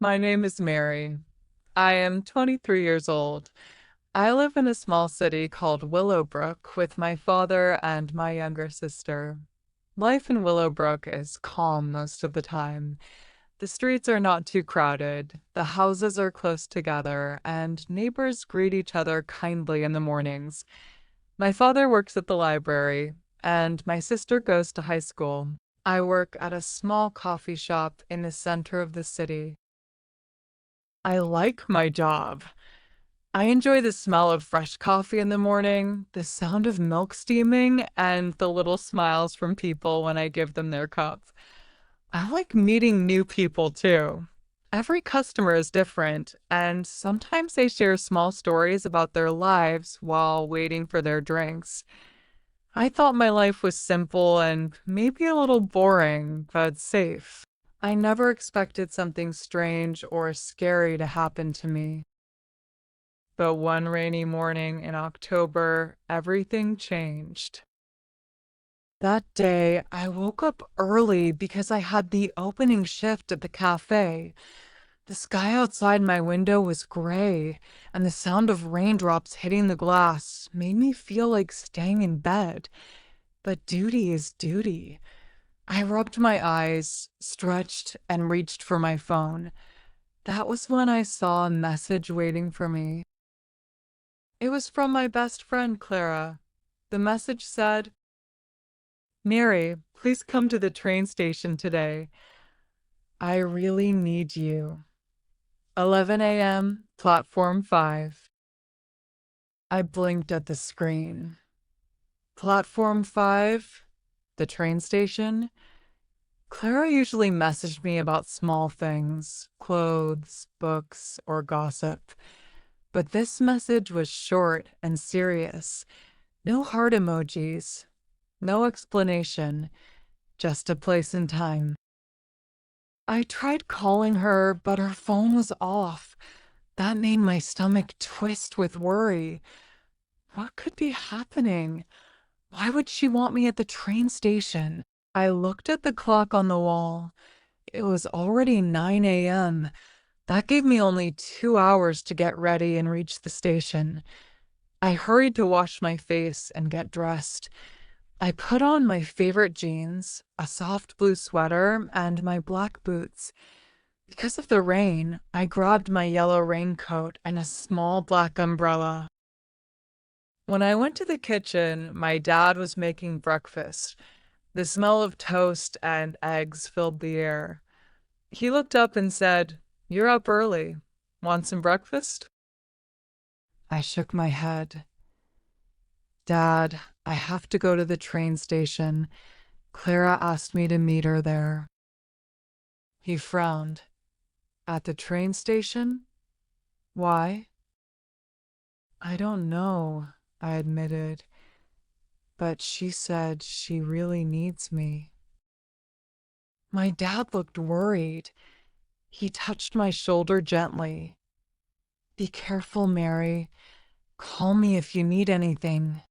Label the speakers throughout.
Speaker 1: My name is Mary. I am 23 years old. I live in a small city called Willowbrook with my father and my younger sister. Life in Willowbrook is calm most of the time. The streets are not too crowded, the houses are close together, and neighbors greet each other kindly in the mornings. My father works at the library, and my sister goes to high school. I work at a small coffee shop in the center of the city. I like my job. I enjoy the smell of fresh coffee in the morning, the sound of milk steaming, and the little smiles from people when I give them their cup. I like meeting new people too. Every customer is different, and sometimes they share small stories about their lives while waiting for their drinks. I thought my life was simple and maybe a little boring, but safe. I never expected something strange or scary to happen to me. But one rainy morning in October, everything changed. That day, I woke up early because I had the opening shift at the cafe. The sky outside my window was gray, and the sound of raindrops hitting the glass made me feel like staying in bed. But duty is duty. I rubbed my eyes, stretched, and reached for my phone. That was when I saw a message waiting for me. It was from my best friend, Clara. The message said, Mary, please come to the train station today. I really need you. 11 a.m., platform 5. I blinked at the screen. Platform 5? The train station? Clara usually messaged me about small things, clothes, books, or gossip. But this message was short and serious. No heart emojis, no explanation, just a place and time. I tried calling her, but her phone was off. That made my stomach twist with worry. What could be happening? Why would she want me at the train station? I looked at the clock on the wall. It was already 9 a.m. That gave me only 2 hours to get ready and reach the station. I hurried to wash my face and get dressed. I put on my favorite jeans, a soft blue sweater, and my black boots. Because of the rain, I grabbed my yellow raincoat and a small black umbrella. When I went to the kitchen, my dad was making breakfast. The smell of toast and eggs filled the air. He looked up and said, You're up early. Want some breakfast? I shook my head. Dad, I have to go to the train station. Clara asked me to meet her there. He frowned. At the train station? Why? I don't know, I admitted, but she said she really needs me. My dad looked worried. He touched my shoulder gently. Be careful, Mary. Call me if you need anything.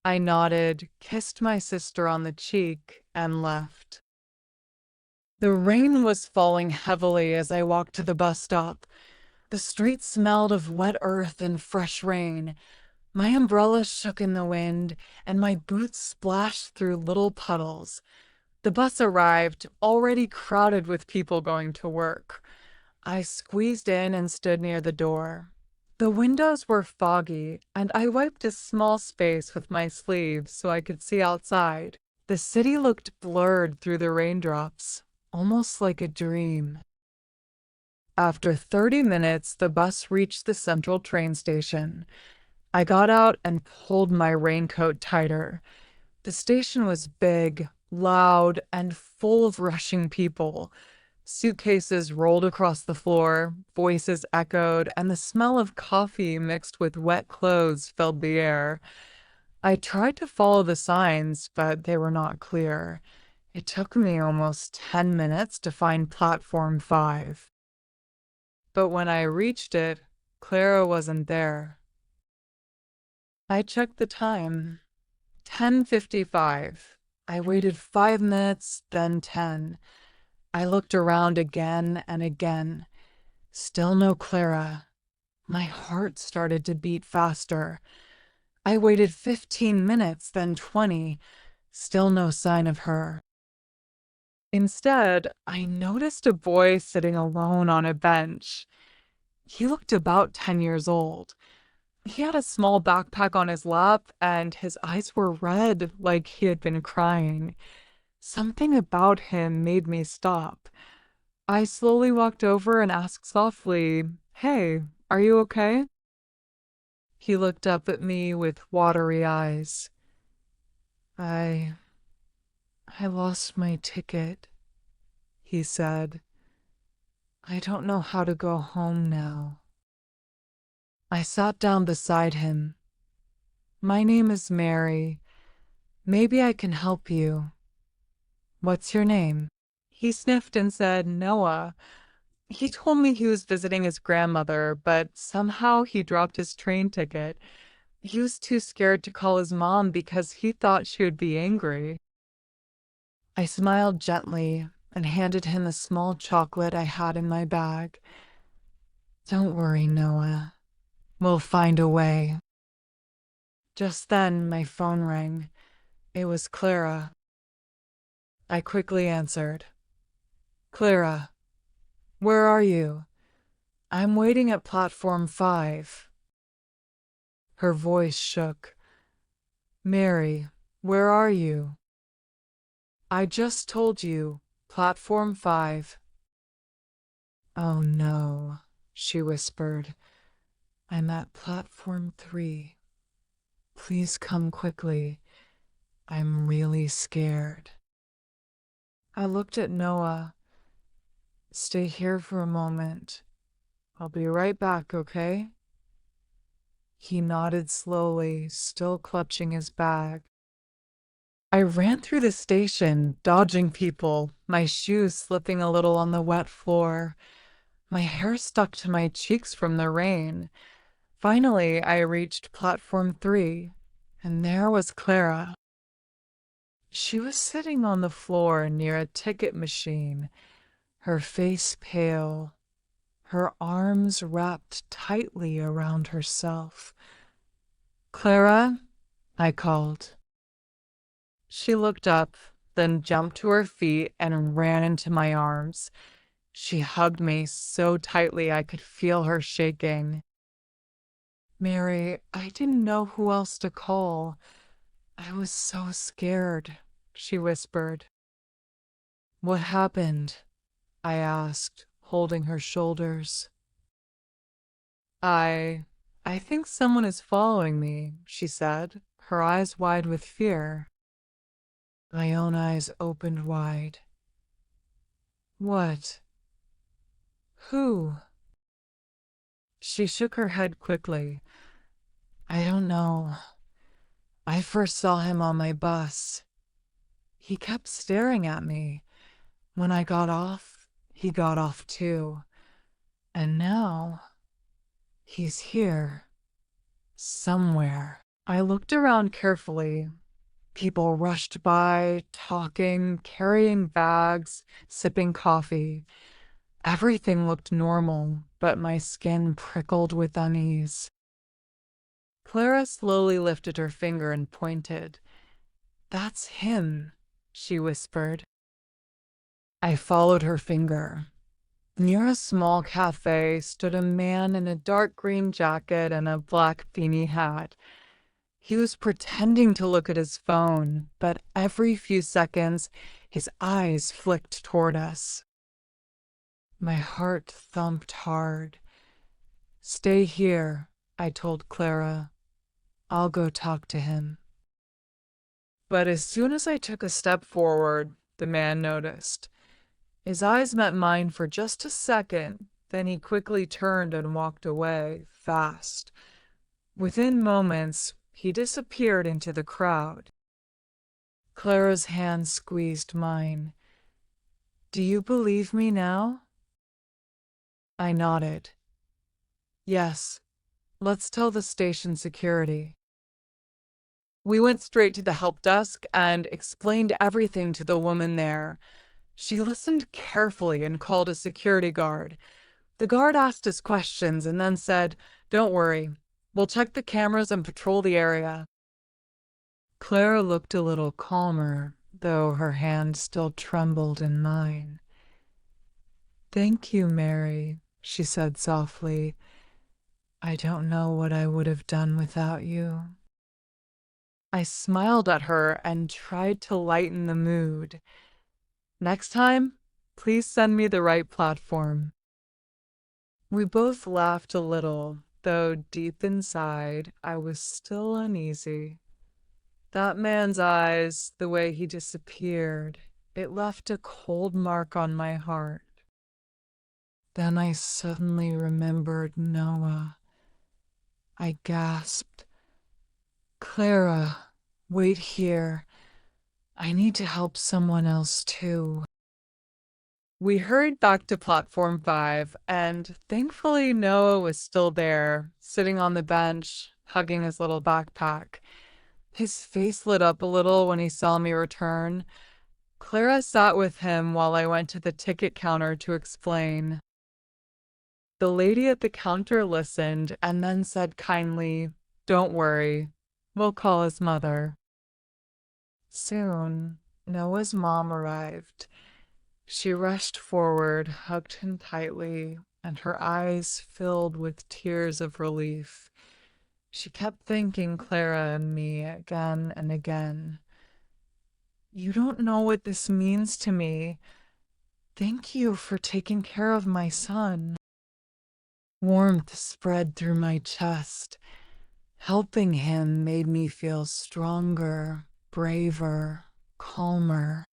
Speaker 1: I nodded, kissed my sister on the cheek, and left. The rain was falling heavily as I walked to the bus stop. The street smelled of wet earth and fresh rain. My umbrella shook in the wind, and my boots splashed through little puddles. The bus arrived, already crowded with people going to work. I squeezed in and stood near the door. The windows were foggy, and I wiped a small space with my sleeve so I could see outside. The city looked blurred through the raindrops, almost like a dream. After 30 minutes, the bus reached the central train station. I got out and pulled my raincoat tighter. The station was big, loud, and full of rushing people. Suitcases rolled across the floor, voices echoed, and the smell of coffee mixed with wet clothes filled the air. I tried to follow the signs, but they were not clear. It took me almost 10 minutes to find platform 5. But when I reached it, Clara wasn't there. I checked the time. 10:55. I waited 5 minutes, then 10. I looked around again and again. Still no Clara. My heart started to beat faster. I waited 15 minutes, then 20. Still no sign of her. Instead, I noticed a boy sitting alone on a bench. He looked about 10 years old. He had a small backpack on his lap, and his eyes were red like he had been crying. Something about him made me stop. I slowly walked over and asked softly, "Hey, are you okay?" He looked up at me with watery eyes. I I lost my ticket," he said. "I don't know how to go home now." I sat down beside him. "My name is Mary. Maybe I can help you. What's your name?" He sniffed and said, "Noah." He told me he was visiting his grandmother, but somehow he dropped his train ticket. He was too scared to call his mom because he thought she would be angry. I smiled gently and handed him a small chocolate I had in my bag. "Don't worry, Noah. We'll find a way." Just then, my phone rang. It was Clara. I quickly answered. "Clara, where are you?" "I'm waiting at platform 5. Her voice shook. "Mary, where are you?" "I just told you, platform 5. "Oh no," she whispered. "I'm at platform 3. Please come quickly. I'm really scared." I looked at Noah. "Stay here for a moment. I'll be right back, okay?" He nodded slowly, still clutching his bag. I ran through the station, dodging people, my shoes slipping a little on the wet floor. My hair stuck to my cheeks from the rain. Finally, I reached platform 3, and there was Clara. She was sitting on the floor near a ticket machine, her face pale, her arms wrapped tightly around herself. "Clara?" I called. She looked up, then jumped to her feet and ran into my arms. She hugged me so tightly I could feel her shaking. "Mary, I didn't know who else to call. I was so scared," she whispered. "What happened?" I asked, holding her shoulders. I I think someone is following me," she said, her eyes wide with fear. My own eyes opened wide. "What? Who?" She shook her head quickly. "I don't know. I first saw him on my bus. He kept staring at me. When I got off, he got off too. And now he's here, somewhere." I looked around carefully. People rushed by, talking, carrying bags, sipping coffee. Everything looked normal, but my skin prickled with unease. Clara slowly lifted her finger and pointed. "That's him," she whispered. I followed her finger. Near a small cafe stood a man in a dark green jacket and a black beanie hat. He was pretending to look at his phone, but every few seconds his eyes flicked toward us. My heart thumped hard. "Stay here," I told Clara. "I'll go talk to him." But as soon as I took a step forward, the man noticed. His eyes met mine for just a second, then he quickly turned and walked away, fast. Within moments, he disappeared into the crowd. Clara's hand squeezed mine. "Do you believe me now?" I nodded. "Yes, let's tell the station security." We went straight to the help desk and explained everything to the woman there. She listened carefully and called a security guard. The guard asked us questions and then said, "Don't worry, we'll check the cameras and patrol the area." Clara looked a little calmer, though her hand still trembled in mine. "Thank you, Mary," she said softly. "I don't know what I would have done without you." I smiled at her and tried to lighten the mood. "Next time, please send me the right platform." We both laughed a little, though deep inside I was still uneasy. That man's eyes, the way he disappeared, it left a cold mark on my heart. Then I suddenly remembered Noah. I gasped, "Clara, wait here. I need to help someone else too." We hurried back to platform 5, and thankfully Noah was still there, sitting on the bench, hugging his little backpack. His face lit up a little when he saw me return. Clara sat with him while I went to the ticket counter to explain. The lady at the counter listened and then said kindly, "Don't worry, we'll call his mother." Soon, Noah's mom arrived. She rushed forward, hugged him tightly, and her eyes filled with tears of relief. She kept thanking Clara and me again and again. "You don't know what this means to me. Thank you for taking care of my son." Warmth spread through my chest. Helping him made me feel stronger, braver, calmer.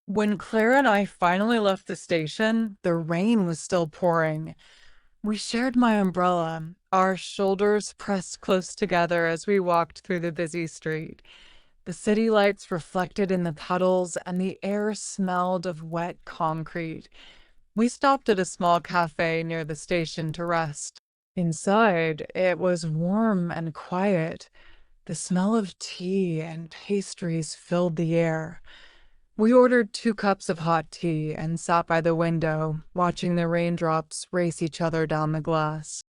Speaker 1: When Clara and I finally left the station, the rain was still pouring. We shared my umbrella, our shoulders pressed close together as we walked through the busy street. The city lights reflected in the puddles, and the air smelled of wet concrete. We stopped at a small cafe near the station to rest. Inside, it was warm and quiet. The smell of tea and pastries filled the air. We ordered 2 cups of hot tea and sat by the window, watching the raindrops race each other down the glass.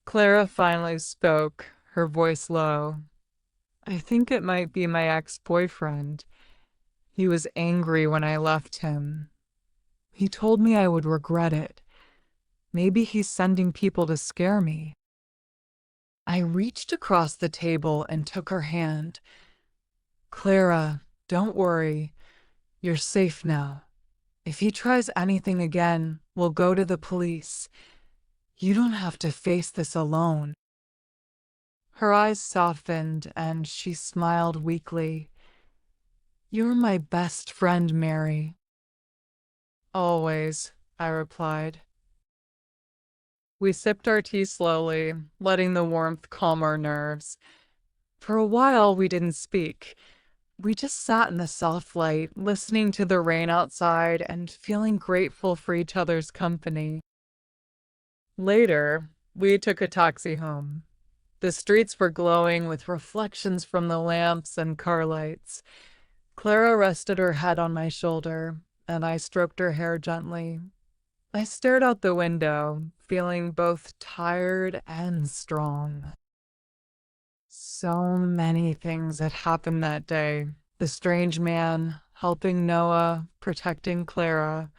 Speaker 1: Clara finally spoke, her voice low. "I think it might be my ex-boyfriend. He was angry when I left him. He told me I would regret it. Maybe he's sending people to scare me." I reached across the table and took her hand. "Clara, don't worry. You're safe now. If he tries anything again, we'll go to the police. You don't have to face this alone." Her eyes softened and she smiled weakly. "You're my best friend, Mary." "Always," I replied. We sipped our tea slowly, letting the warmth calm our nerves. For a while, we didn't speak. We just sat in the soft light, listening to the rain outside and feeling grateful for each other's company. Later, we took a taxi home. The streets were glowing with reflections from the lamps and car lights. Clara rested her head on my shoulder, and I stroked her hair gently. I stared out the window, feeling both tired and strong. So many things had happened that day. The strange man, helping Noah, protecting Clara.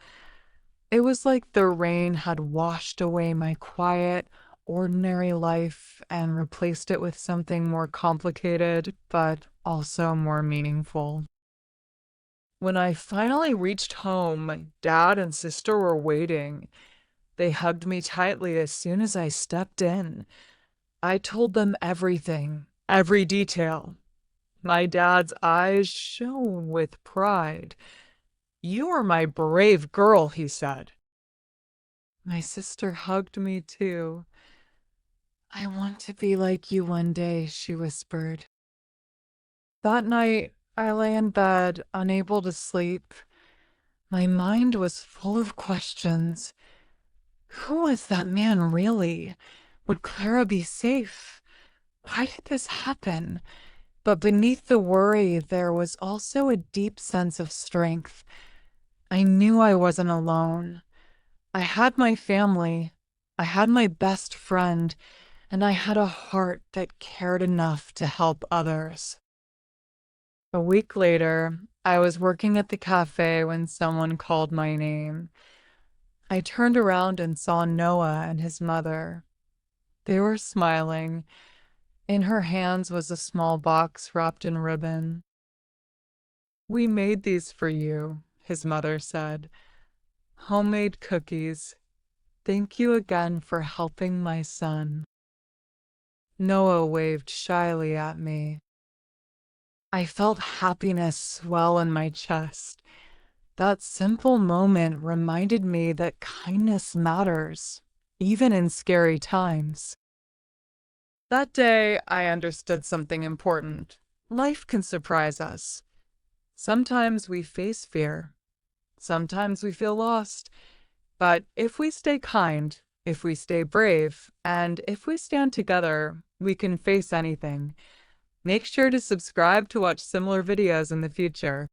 Speaker 1: It was like the rain had washed away my quiet, ordinary life and replaced it with something more complicated, but also more meaningful. When I finally reached home, my dad and sister were waiting. They hugged me tightly as soon as I stepped in. I told them everything, every detail. My dad's eyes shone with pride. "You are my brave girl," he said. My sister hugged me too. "I want to be like you one day," she whispered. That night, I lay in bed, unable to sleep. My mind was full of questions. Who was that man really? Would Clara be safe? Why did this happen? But beneath the worry, there was also a deep sense of strength. I knew I wasn't alone. I had my family, I had my best friend, and I had a heart that cared enough to help others. A week later, I was working at the cafe when someone called my name. I turned around and saw Noah and his mother. They were smiling. In her hands was a small box wrapped in ribbon. "We made these for you," his mother said. "Homemade cookies. Thank you again for helping my son." Noah waved shyly at me. I felt happiness swell in my chest. That simple moment reminded me that kindness matters, even in scary times. That day, I understood something important. Life can surprise us. Sometimes we face fear. Sometimes we feel lost. But if we stay kind, if we stay brave, and if we stand together, we can face anything. Make sure to subscribe to watch similar videos in the future.